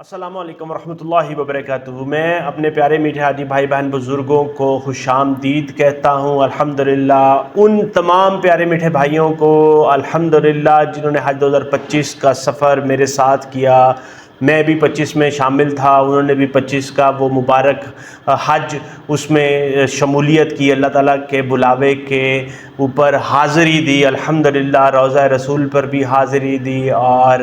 السلام علیکم ورحمۃ اللہ وبرکاتہ۔ میں اپنے پیارے میٹھے حاجی بھائی بہن بزرگوں کو خوش آمدید کہتا ہوں الحمدللہ۔ ان تمام پیارے میٹھے بھائیوں کو الحمدللہ جنہوں نے حج 2025 کا سفر میرے ساتھ کیا۔ میں بھی 25 میں شامل تھا، انہوں نے بھی 25 کا وہ مبارک حج اس میں شمولیت کی، اللہ تعالیٰ کے بلاوے کے اوپر حاضری دی الحمدللہ۔ روضہ رسول پر بھی حاضری دی اور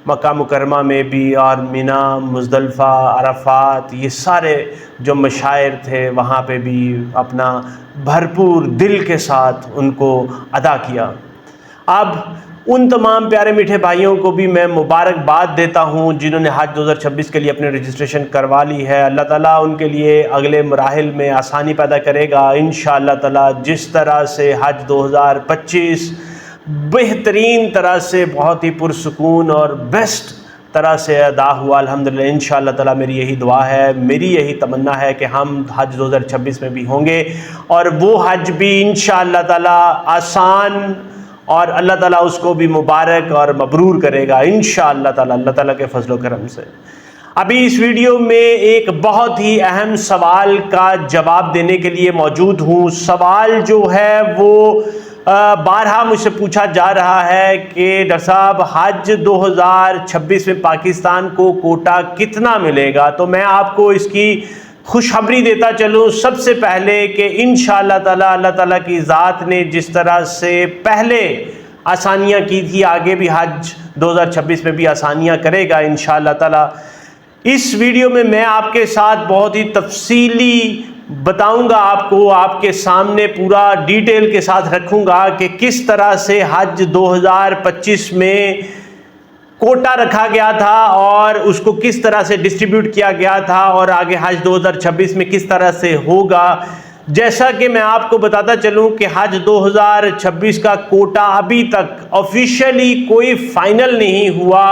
مکہ مکرمہ میں بھی، اور مینا، مزدلفہ، عرفات، یہ سارے جو مشاعر تھے وہاں پہ بھی اپنا بھرپور دل کے ساتھ ان کو ادا کیا۔ اب ان تمام پیارے میٹھے بھائیوں کو بھی میں مبارکباد دیتا ہوں جنہوں نے حج 2026 کے لیے اپنے رجسٹریشن کروا لی ہے۔ اللہ تعالیٰ ان کے لیے اگلے مراحل میں آسانی پیدا کرے گا انشاءاللہ تعالیٰ۔ جس طرح سے حج 2025 بہترین طرح سے بہت ہی پرسکون اور بیسٹ طرح سے ادا ہوا الحمدللہ، انشاءاللہ تعالیٰ میری یہی دعا ہے، میری یہی تمنا ہے کہ ہم حج 2026 میں بھی ہوں گے، اور وہ حج بھی انشاءاللہ تعالیٰ آسان، اور اللہ تعالیٰ اس کو بھی مبارک اور مبرور کرے گا انشاءاللہ تعالیٰ، اللہ تعالیٰ کے فضل و کرم سے۔ ابھی اس ویڈیو میں ایک بہت ہی اہم سوال کا جواب دینے کے لیے موجود ہوں۔ سوال جو ہے وہ بارہا مجھ سے پوچھا جا رہا ہے کہ ڈاکٹر صاحب حج 2026 میں پاکستان کو کوٹا کتنا ملے گا؟ تو میں آپ کو اس کی خوشخبری دیتا چلوں سب سے پہلے کہ انشاءاللہ تعالیٰ اللہ تعالیٰ کی ذات نے جس طرح سے پہلے آسانیاں کی تھی، آگے بھی حج 2026 میں بھی آسانیاں کرے گا انشاءاللہ تعالیٰ۔ اس ویڈیو میں آپ کے ساتھ بہت ہی تفصیلی بتاؤں گا، آپ کو آپ کے سامنے پورا ڈیٹیل کے ساتھ رکھوں گا کہ کس طرح سے حج 2025 میں کوٹا رکھا گیا تھا اور اس کو کس طرح سے ڈسٹریبیوٹ کیا گیا تھا، اور آگے حج 2026 میں کس طرح سے ہوگا۔ جیسا کہ میں آپ کو بتاتا چلوں کہ حج 2026 کا کوٹا ابھی تک آفیشیلی کوئی فائنل نہیں ہوا،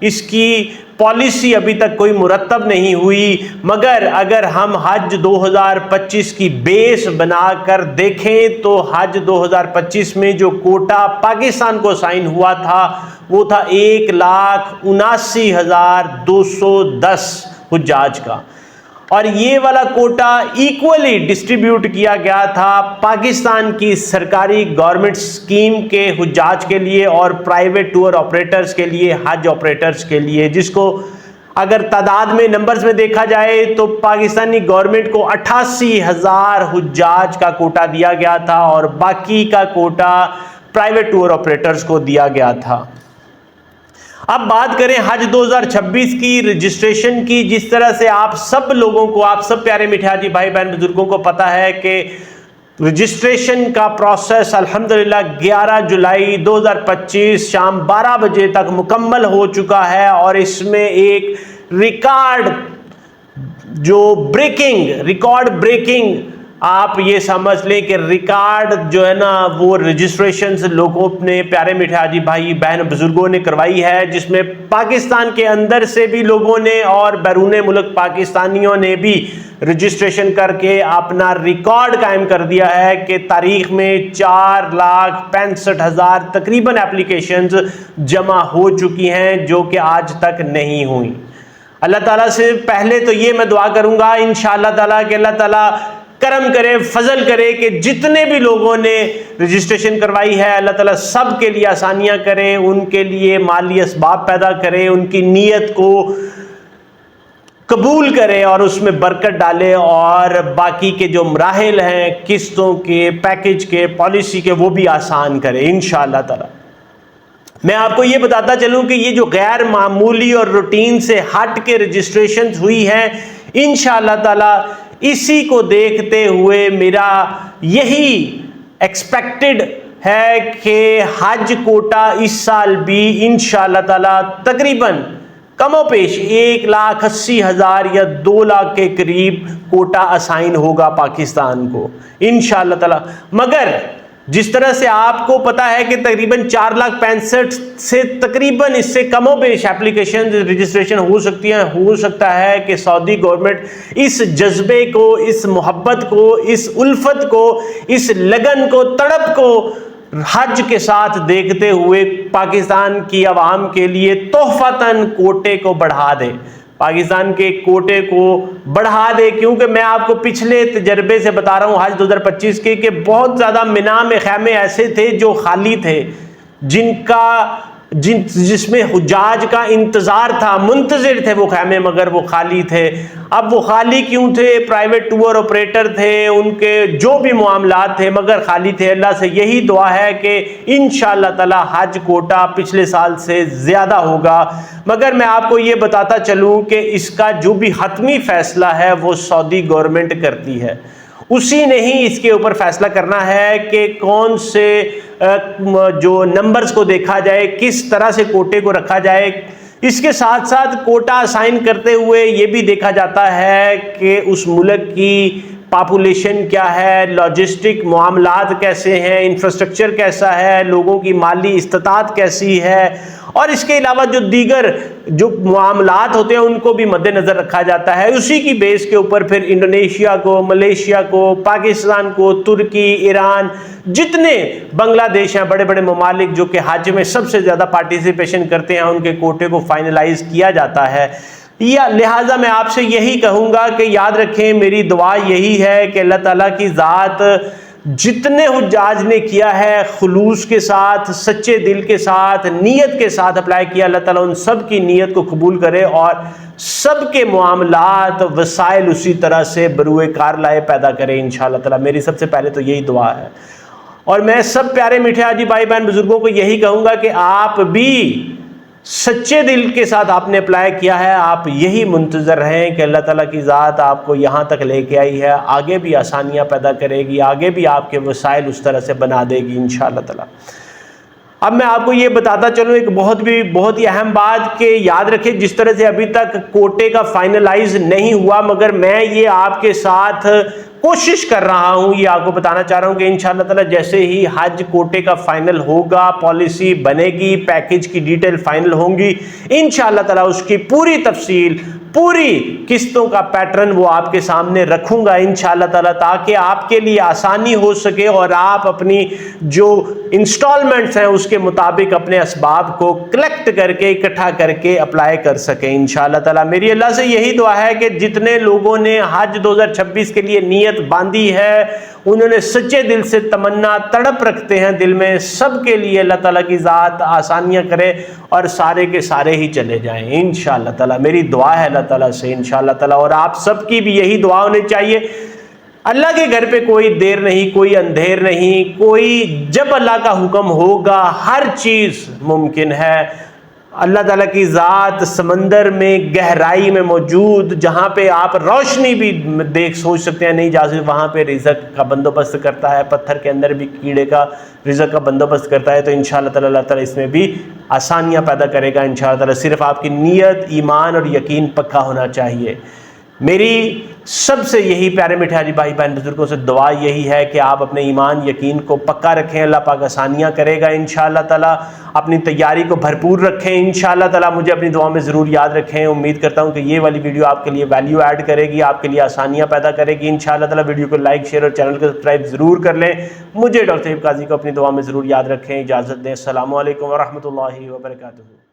اس کی پالیسی ابھی تک کوئی مرتب نہیں ہوئی، مگر اگر ہم حج 2025 کی بیس بنا کر دیکھیں تو حج 2025 میں جو کوٹا پاکستان کو سائن ہوا تھا وہ تھا 1,79,210 حجاج کا، اور یہ والا کوٹا ایکولی ڈسٹریبیوٹ کیا گیا تھا پاکستان کی سرکاری گورنمنٹ سکیم کے حجاج کے لیے اور پرائیویٹ ٹور آپریٹرز کے لیے، حج آپریٹرز کے لیے، جس کو اگر تعداد میں نمبرز میں دیکھا جائے تو پاکستانی گورنمنٹ کو 88,000 حجاج کا کوٹا دیا گیا تھا، اور باقی کا کوٹا پرائیویٹ ٹور آپریٹرز کو دیا گیا تھا۔ اب بات کریں حج 2026 کی رجسٹریشن کی۔ جس طرح سے آپ سب لوگوں کو، آپ سب پیارے میٹھے حاجی بھائی بہن بزرگوں کو پتہ ہے کہ رجسٹریشن کا پروسیس الحمدللہ 11 جولائی 2025 شام 12 بجے تک مکمل ہو چکا ہے، اور اس میں ایک ریکارڈ بریکنگ آپ یہ سمجھ لیں کہ ریکارڈ جو ہے نا وہ رجسٹریشنز لوگوں نے، پیارے میٹھے حاجی بھائی بہن بزرگوں نے کروائی ہے، جس میں پاکستان کے اندر سے بھی لوگوں نے اور بیرون ملک پاکستانیوں نے بھی رجسٹریشن کر کے اپنا ریکارڈ قائم کر دیا ہے کہ تاریخ میں 4,65,000 تقریباً اپلیکیشنز جمع ہو چکی ہیں جو کہ آج تک نہیں ہوئی۔ اللہ تعالیٰ سے پہلے تو یہ میں دعا کروں گا انشاءاللہ تعالیٰ کہ اللہ تعالیٰ کرم کرے، فضل کرے کہ جتنے بھی لوگوں نے رجسٹریشن کروائی ہے اللہ تعالیٰ سب کے لیے آسانیاں کرے، ان کے لیے مالی اسباب پیدا کرے، ان کی نیت کو قبول کرے اور اس میں برکت ڈالے، اور باقی کے جو مراحل ہیں قسطوں کے، پیکج کے، پالیسی کے، وہ بھی آسان کرے انشاءاللہ تعالیٰ۔ میں آپ کو یہ بتاتا چلوں کہ یہ جو غیر معمولی اور روٹین سے ہٹ کے رجسٹریشن ہوئی ہیں انشاءاللہ تعالیٰ، اسی کو دیکھتے ہوئے میرا یہی ایکسپیکٹڈ ہے کہ حج کوٹا اس سال بھی انشاءاللہ تعالیٰ تقریباً کم و بیش 1,80,000 یا 2 لاکھ کے قریب کوٹا اسائن ہوگا پاکستان کو انشاءاللہ تعالیٰ۔ مگر جس طرح سے آپ کو پتا ہے کہ تقریباً 4,65,000 سے تقریباً اس سے کم و بیش اپلیکیشن رجسٹریشن ہو سکتی ہیں، ہو سکتا ہے کہ سعودی گورنمنٹ اس جذبے کو، اس محبت کو، اس الفت کو، اس لگن کو، تڑپ کو حج کے ساتھ دیکھتے ہوئے پاکستان کی عوام کے لیے تحفتاً کوٹے کو بڑھا دے۔ پاکستان کے کوٹے کو بڑھا دے، کیونکہ میں آپ کو پچھلے تجربے سے بتا رہا ہوں حج 2025 کے کہ بہت زیادہ مینا میں خیمے ایسے تھے جو خالی تھے، جس میں حجاج کا انتظار تھا، منتظر تھے وہ خیمے، مگر وہ خالی تھے۔ اب وہ خالی کیوں تھے؟ پرائیویٹ ٹور آپریٹر تھے، ان کے جو بھی معاملات تھے، مگر خالی تھے۔ اللہ سے یہی دعا ہے کہ انشاءاللہ تعالی حج کوٹا پچھلے سال سے زیادہ ہوگا، مگر میں آپ کو یہ بتاتا چلوں کہ اس کا جو بھی حتمی فیصلہ ہے وہ سعودی گورنمنٹ کرتی ہے، اسی نے ہی اس کے اوپر فیصلہ کرنا ہے کہ کون سے جو نمبرز کو دیکھا جائے، کس طرح سے کوٹے کو رکھا جائے۔ اس کے ساتھ ساتھ کوٹا اسائن کرتے ہوئے یہ بھی دیکھا جاتا ہے کہ اس ملک کی پاپولیشن کیا ہے، لاجسٹک معاملات کیسے ہیں، انفراسٹرکچر کیسا ہے، لوگوں کی مالی استطاعت کیسی ہے، اور اس کے علاوہ جو دیگر جو معاملات ہوتے ہیں ان کو بھی مد نظر رکھا جاتا ہے۔ اسی کی بیس کے اوپر پھر انڈونیشیا کو، ملیشیا کو، پاکستان کو، ترکی، ایران، جتنے بنگلہ دیش ہیں، بڑے بڑے ممالک جو کہ حج میں سب سے زیادہ پارٹیسپیشن کرتے ہیں، ان کے کوٹے کو فائنلائز کیا جاتا ہے۔ لہٰذا میں آپ سے یہی کہوں گا کہ یاد رکھیں، میری دعا یہی ہے کہ اللہ تعالیٰ کی ذات جتنے حجاج نے کیا ہے خلوص کے ساتھ، سچے دل کے ساتھ، نیت کے ساتھ اپلائی کیا، اللہ تعالیٰ ان سب کی نیت کو قبول کرے اور سب کے معاملات، وسائل اسی طرح سے بروئے کار لائے پیدا کرے انشاءاللہ تعالیٰ۔ میری سب سے پہلے تو یہی دعا ہے، اور میں سب پیارے میٹھے حاجی بھائی بہن بزرگوں کو یہی کہوں گا کہ آپ بھی سچے دل کے ساتھ آپ نے اپلائی کیا ہے، آپ یہی منتظر رہیں کہ اللہ تعالیٰ کی ذات آپ کو یہاں تک لے کے آئی ہے، آگے بھی آسانیاں پیدا کرے گی، آگے بھی آپ کے وسائل اس طرح سے بنا دے گی انشاءاللہ تعالیٰ۔ اب میں آپ کو یہ بتاتا چلوں ایک بہت ہی اہم بات کہ یاد رکھیں، جس طرح سے ابھی تک کوٹے کا فائنلائز نہیں ہوا، مگر میں یہ آپ کے ساتھ کوشش کر رہا ہوں، یہ آپ کو بتانا چاہ رہا ہوں کہ انشاءاللہ تعالیٰ جیسے ہی حج کوٹے کا فائنل ہوگا، پالیسی بنے گی، پیکج کی ڈیٹیل فائنل ہوں گی، انشاءاللہ تعالیٰ اس کی پوری تفصیل، پوری قسطوں کا پیٹرن وہ آپ کے سامنے رکھوں گا انشاءاللہ تعالیٰ، تاکہ آپ کے لیے آسانی ہو سکے اور آپ اپنی جو انسٹالمنٹس ہیں اس کے مطابق اپنے اسباب کو کلیکٹ کر کے، اکٹھا کر کے اپلائی کر سکیں انشاءاللہ تعالیٰ۔ میری اللہ سے یہی دعا ہے کہ جتنے لوگوں نے حج 2026 کے لیے نیت باندھی ہے، انہوں نے سچے دل سے تمنا، تڑپ رکھتے ہیں دل میں، سب کے لیے اللہ تعالیٰ کی ذات آسانیاں کرے اور سارے کے سارے ہی چلے جائیں انشاءاللہ تعالیٰ۔ میری دعا ہے اللہ تعالیٰ سے انشاءاللہ تعالیٰ، اور آپ سب کی بھی یہی دعا ہونی چاہیے۔ اللہ کے گھر پہ کوئی دیر نہیں، کوئی اندھیر نہیں، جب اللہ کا حکم ہوگا ہر چیز ممکن ہے۔ اللہ تعالیٰ کی ذات سمندر میں گہرائی میں موجود، جہاں پہ آپ روشنی بھی سوچ سکتے ہیں نہیں جا سکتے، وہاں پہ رزق کا بندوبست کرتا ہے، پتھر کے اندر بھی کیڑے کا رزق کا بندوبست کرتا ہے، تو انشاءاللہ تعالیٰ اللہ تعالیٰ اس میں بھی آسانیاں پیدا کرے گا انشاءاللہ تعالیٰ۔ صرف آپ کی نیت، ایمان اور یقین پکا ہونا چاہیے۔ میری سب سے یہی پیارے میٹھے حاجی بھائی بہن بزرگوں سے دعا یہی ہے کہ آپ اپنے ایمان یقین کو پکا رکھیں، اللہ پاک آسانیاں کرے گا انشاءاللہ تعالیٰ۔ اپنی تیاری کو بھرپور رکھیں انشاءاللہ تعالیٰ، مجھے اپنی دعا میں ضرور یاد رکھیں۔ امید کرتا ہوں کہ یہ والی ویڈیو آپ کے لیے ویلیو ایڈ کرے گی، آپ کے لیے آسانیاں پیدا کرے گی انشاءاللہ تعالیٰ۔ ویڈیو کو لائک، شیئر اور چینل کو سبسکرائب ضرور کر لیں۔ مجھے ڈاکٹر طیب قاضی کو اپنی دعا میں ضرور یاد رکھیں۔ اجازت دیں، السلام علیکم ورحمۃ اللہ وبرکاتہ۔